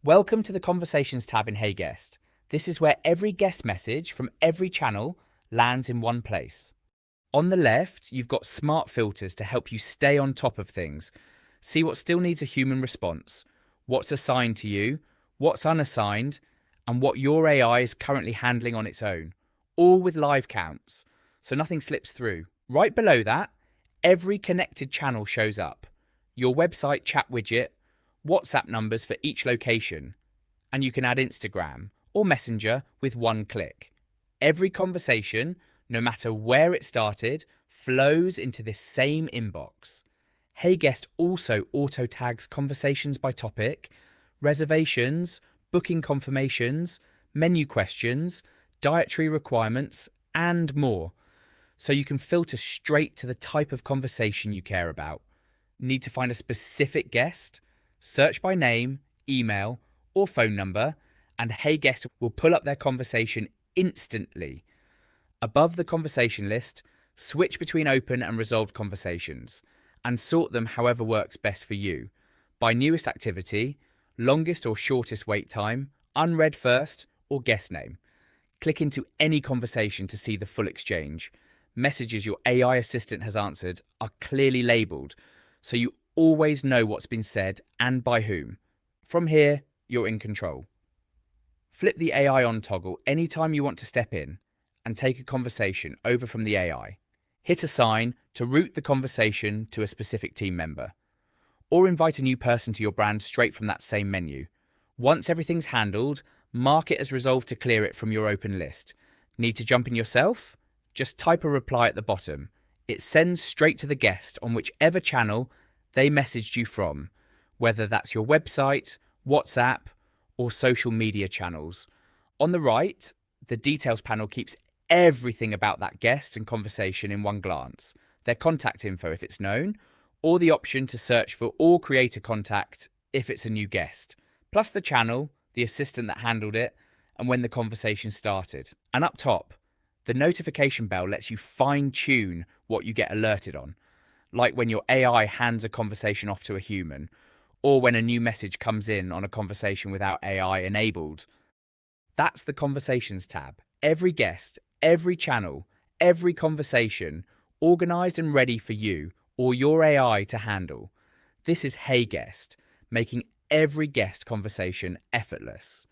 Welcome to the Conversations tab in HeyGuest. This is where every guest message from every channel lands in one place. On the left, you've got smart filters to help you stay on top of things. See what still needs a human response, what's assigned to you, what's unassigned, and what your AI is currently handling on its own, all with live counts, so nothing slips through. Right below that, every connected channel shows up. Your website chat widget, WhatsApp numbers for each location, and you can add Instagram or Messenger with one click. Every conversation, no matter where it started, flows into this same inbox. HeyGuest also auto tags conversations by topic, reservations, booking confirmations, menu questions, dietary requirements, and more, so you can filter straight to the type of conversation you care about. Need to find a specific guest? Search by name, email, or phone number, and HeyGuest will pull up their conversation instantly. Above the conversation list, switch between open and resolved conversations, and sort them however works best for you. By newest activity, longest or shortest wait time, unread first, or guest name. Click into any conversation to see the full exchange. Messages your AI assistant has answered are clearly labelled, so you always know what's been said and by whom. From here, you're in control. Flip the AI on toggle anytime you want to step in and take a conversation over from the AI. Hit assign to route the conversation to a specific team member, or invite a new person to your brand straight from that same menu. Once everything's handled, mark it as resolved to clear it from your open list. Need to jump in yourself? Just type a reply at the bottom. It sends straight to the guest on whichever channel they messaged you from, whether that's your website, WhatsApp, or social media channels. On the right, the details panel keeps everything about that guest and conversation in one glance. Their contact info if it's known, or the option to search for or create a contact if it's a new guest, plus the channel, the assistant that handled it, and when the conversation started. And up top, the notification bell lets you fine-tune what you get alerted on, like when your AI hands a conversation off to a human, or when a new message comes in on a conversation without AI enabled. That's the Conversations tab. Every guest, every channel, every conversation, organised and ready for you or your AI to handle. This is HeyGuest, making every guest conversation effortless.